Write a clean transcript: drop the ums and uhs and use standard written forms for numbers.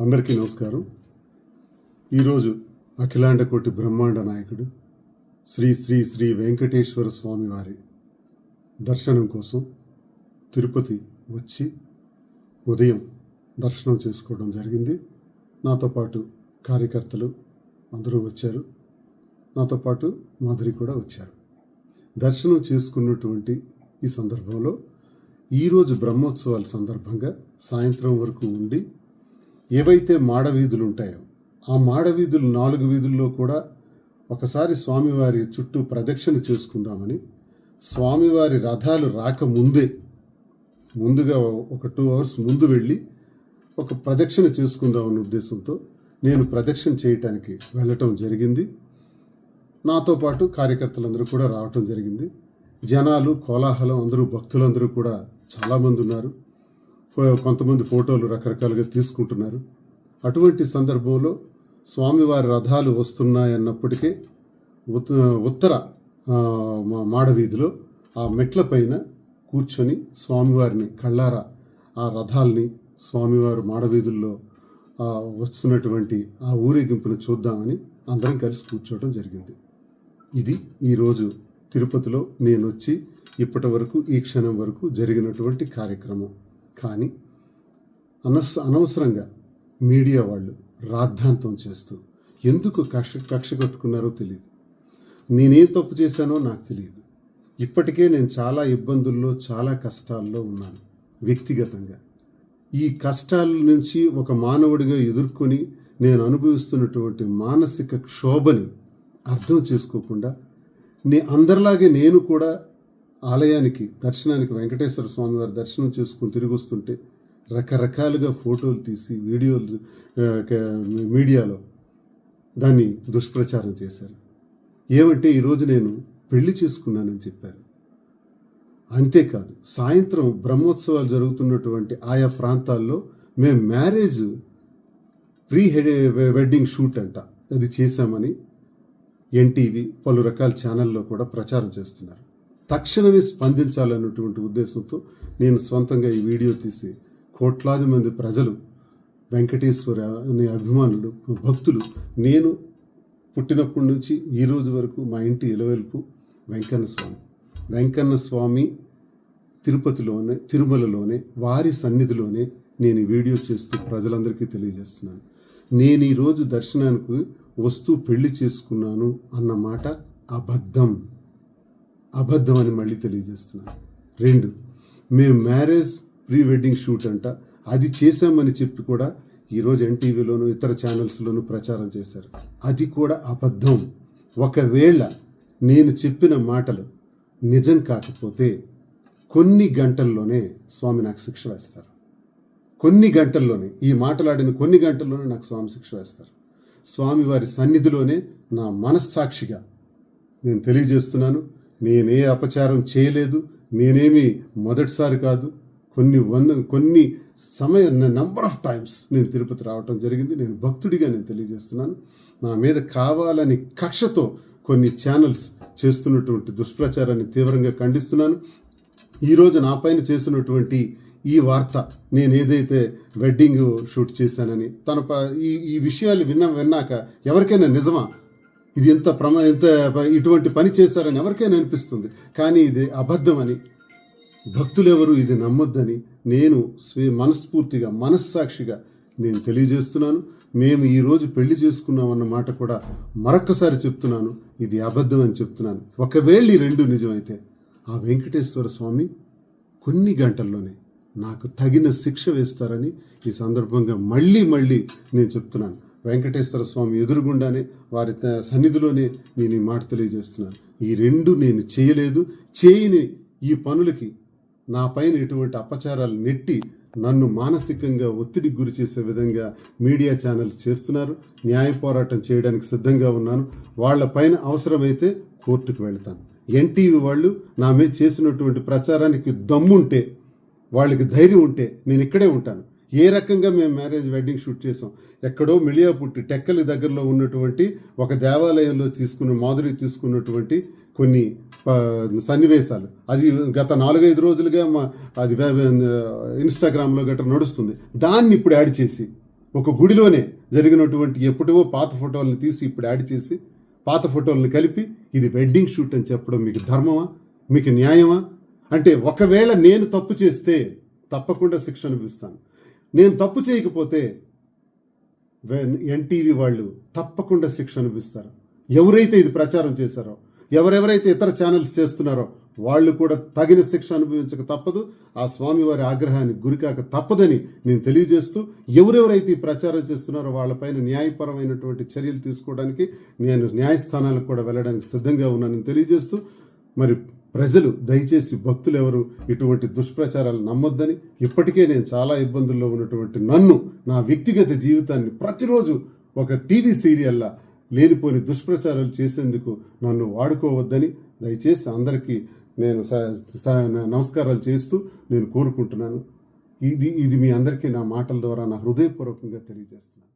అందరికీ నమస్కారం. ఈరోజు అఖిలాండ కోటి బ్రహ్మాండ నాయకుడు శ్రీ శ్రీ శ్రీ వెంకటేశ్వర స్వామి వారి దర్శనం కోసం తిరుపతి వచ్చి ఉదయం దర్శనం చేసుకోవడం జరిగింది. నాతో పాటు కార్యకర్తలు అందరూ వచ్చారు. నాతో పాటు మాధురి కూడా వచ్చారు. దర్శనం చేసుకున్నటువంటి ఈ సందర్భంలో ఈరోజు బ్రహ్మోత్సవాల సందర్భంగా సాయంత్రం వరకు ఉండి ఏవైతే మాడవీధులు ఉంటాయో ఆ మాడవీధులు 4 వీధుల్లో కూడా ఒకసారి స్వామివారి చుట్టూ ప్రదక్షిణ చేసుకుందామని, స్వామివారి రథాలు ముందుగా ఒక 2 hours ముందు వెళ్ళి ఒక ప్రదక్షిణ చేసుకుందామనే ఉద్దేశంతో నేను ప్రదక్షిణ చేయటానికి వెళ్ళటం జరిగింది. నాతో పాటు కార్యకర్తలందరూ కూడా రావటం జరిగింది. జనాలు, కోలాహలం, అందరూ భక్తులందరూ కూడా చాలామంది ఉన్నారు. కొంతమంది ఫోటోలు రకరకాలుగా తీసుకుంటున్నారు. అటువంటి సందర్భంలో స్వామివారి రథాలు వస్తున్నాయన్నప్పటికీ ఉత్తర మాడవీధిలో ఆ మెట్ల పైన కూర్చొని స్వామివారిని కళ్ళారా ఆ రథాల్ని స్వామివారి మాడవీధుల్లో వస్తున్నటువంటి ఆ ఊరేగింపును చూద్దామని అందరం కలిసి కూర్చోవడం జరిగింది. ఇది ఈరోజు తిరుపతిలో నేను వచ్చి ఇప్పటి వరకు ఈ క్షణం వరకు జరిగినటువంటి కార్యక్రమం. కానీ అనవసరంగా మీడియా వాళ్ళు రాద్ధాంతం చేస్తూ ఎందుకు కక్ష కట్టుకున్నారో తెలియదు. నేనేం తప్పు చేశానో నాకు తెలియదు. ఇప్పటికే నేను చాలా ఇబ్బందుల్లో, చాలా కష్టాల్లో ఉన్నాను. వ్యక్తిగతంగా ఈ కష్టాల నుంచి ఒక మానవుడిగా ఎదుర్కొని నేను అనుభవిస్తున్నటువంటి మానసిక క్షోభని అర్థం చేసుకోకుండా అందరిలాగే నేను కూడా ఆలయానికి దర్శనానికి వెంకటేశ్వర స్వామి వారి దర్శనం చేసుకుని తిరిగి వస్తుంటే రకరకాలుగా ఫోటోలు తీసి వీడియోలు మీడియాలో దాన్ని దుష్ప్రచారం చేశారు. ఏమంటే ఈరోజు నేను పెళ్లి చేసుకున్నానని చెప్పారు. అంతేకాదు, సాయంత్రం బ్రహ్మోత్సవాలు జరుగుతున్నటువంటి ఆయా ప్రాంతాల్లో మేము మ్యారేజ్ ప్రీ వెడ్డింగ్ షూట్ అంట అది చేశామని ఎన్టీవీ పలు రకాల ఛానల్లో కూడా ప్రచారం చేస్తున్నారు. తక్షణమే స్పందించాలన్నటువంటి ఉద్దేశంతో నేను సొంతంగా ఈ వీడియో తీసి కోట్లాది మంది ప్రజలు, వెంకటేశ్వర అనే అభిమానులు, భక్తులు, నేను పుట్టినప్పటి నుంచి ఈ రోజు వరకు మా ఇంటి ఇలవెల్పు వెంకన్న స్వామి తిరుపతిలోనే, తిరుమలలోనే, వారి సన్నిధిలోనే నేను ఈ వీడియో చేస్తూ ప్రజలందరికీ తెలియజేస్తున్నాను. నేను ఈరోజు దర్శనానికి వస్తూ పెళ్లి చేసుకున్నాను అన్న మాట అబద్ధం అని మళ్ళీ తెలియజేస్తున్నాను. 2, మేము మ్యారేజ్ ప్రీ వెడ్డింగ్ షూట్ అంట అది చేశామని చెప్పి కూడా ఈరోజు ఎన్టీవీలోను ఇతర ఛానల్స్లోనూ ప్రచారం చేశారు. అది కూడా అబద్ధం. ఒకవేళ నేను చెప్పిన మాటలు నిజం కాకపోతే కొన్ని గంటల్లోనే స్వామి నాకు శిక్ష వేస్తారు. కొన్ని గంటల్లోనే, ఈ మాటలాడిన కొన్ని గంటల్లోనే నాకు స్వామి శిక్ష వేస్తారు. స్వామివారి సన్నిధిలోనే నా మనస్సాక్షిగా నేను తెలియజేస్తున్నాను. నేనే అపచారం చేయలేదు. నేనేమి మొదటిసారి కాదు, కొన్ని నంబర్ ఆఫ్ టైమ్స్ నేను తిరుపతి రావటం జరిగింది. నేను భక్తుడిగా నేను తెలియజేస్తున్నాను. నా మీద కావాలని కక్షతో కొన్ని ఛానల్స్ చేస్తున్నటువంటి దుష్ప్రచారాన్ని తీవ్రంగా ఖండిస్తున్నాను. ఈరోజు నా పైన చేస్తున్నటువంటి ఈ వార్త, నేను ఏదైతే వెడ్డింగ్ షూట్ చేశానని ఈ విషయాలు విన్నాక ఎవరికైనా నిజమా, ఇది ఎంత ఇటువంటి పని చేశారని ఎవరికైనా అనిపిస్తుంది. కానీ ఇది అబద్ధమని, భక్తులెవరు ఇది నమ్మొద్దని నేను మనస్ఫూర్తిగా, మనస్సాక్షిగా నేను తెలియజేస్తున్నాను. మేము ఈరోజు పెళ్లి చేసుకున్నామన్న మాట కూడా మరొక్కసారి చెప్తున్నాను, ఇది అబద్ధం అని చెప్తున్నాను. ఒకవేళ ఈ 2 నిజమైతే ఆ వెంకటేశ్వర స్వామి కొన్ని గంటల్లోనే నాకు తగిన శిక్ష వేస్తారని ఈ సందర్భంగా మళ్ళీ నేను చెప్తున్నాను. వెంకటేశ్వర స్వామి ఎదురుగుండానే, వారి సన్నిధిలోనే నేను ఈ మాట తెలియజేస్తున్నాను. ఈ 2 నేను చేయలేదు. చేయని ఈ పనులకి నా పైన ఎటువంటి అపచారాలు నెట్టి నన్ను మానసికంగా ఒత్తిడికి గురి చేసే విధంగా మీడియా ఛానల్స్ చేస్తున్నారు. న్యాయ పోరాటం చేయడానికి సిద్ధంగా ఉన్నాను. వాళ్ళ పైన అవసరమైతే కోర్టుకు వెళ్తాను. ఎన్టీవీ వాళ్ళు నా మీద చేసినటువంటి ప్రచారానికి దమ్ముంటే, వాళ్ళకి ధైర్యం ఉంటే నేను ఇక్కడే ఉంటాను. ఏ రకంగా మేము మ్యారేజ్ వెడ్డింగ్ షూట్ చేసాం, ఎక్కడో మిలియాపుట్టి టెక్కలి దగ్గరలో ఉన్నటువంటి ఒక దేవాలయంలో మాధురి తీసుకున్నటువంటి కొన్ని సన్నివేశాలు, అది గత 4-5 రోజులుగా అది ఇన్స్టాగ్రామ్లో గట్రా నడుస్తుంది. దాన్ని ఇప్పుడు యాడ్ చేసి ఒక గుడిలోనే జరిగినటువంటి ఎప్పుడో పాత ఫోటోలను తీసి ఇప్పుడు యాడ్ చేసి పాత ఫోటోలను కలిపి ఇది వెడ్డింగ్ షూట్ అని చెప్పడం మీకు ధర్మమా, మీకు న్యాయమా? అంటే ఒకవేళ నేను తప్పు చేస్తే తప్పకుండా శిక్ష అనుభవిస్తాను, నేను తప్పు చేయకపోతే ఎన్టీవీ వాళ్ళు తప్పకుండా శిక్ష అనుభవిస్తారు. ఎవరైతే ఇది ప్రచారం చేశారో, ఎవరెవరైతే ఇతర ఛానల్స్ చేస్తున్నారో వాళ్ళు కూడా తగిన శిక్ష అనుభవించక తప్పదు, ఆ స్వామివారి ఆగ్రహానికి గురికాక తప్పదని నేను తెలియజేస్తూ, ఎవరెవరైతే ఈ ప్రచారం చేస్తున్నారో వాళ్ళపైన న్యాయపరమైనటువంటి చర్యలు తీసుకోవడానికి నేను న్యాయస్థానాలకు కూడా వెళ్ళడానికి సిద్ధంగా ఉన్నానని తెలియజేస్తూ, మరి ప్రజలు దయచేసి భక్తులు ఎవరు ఇటువంటి దుష్ప్రచారాలు నమ్మొద్దని, ఇప్పటికే నేను చాలా ఇబ్బందుల్లో ఉన్నటువంటి నన్ను, నా వ్యక్తిగత జీవితాన్ని ప్రతిరోజు ఒక టీవీ సీరియల్లా లేనిపోని దుష్ప్రచారాలు చేసేందుకు నన్ను వాడుకోవద్దని దయచేసి అందరికీ నేను నమస్కారాలు చేస్తూ నేను కోరుకుంటున్నాను. ఇది మీ అందరికీ నా మాటల ద్వారా నా హృదయపూర్వకంగా తెలియజేస్తున్నాను.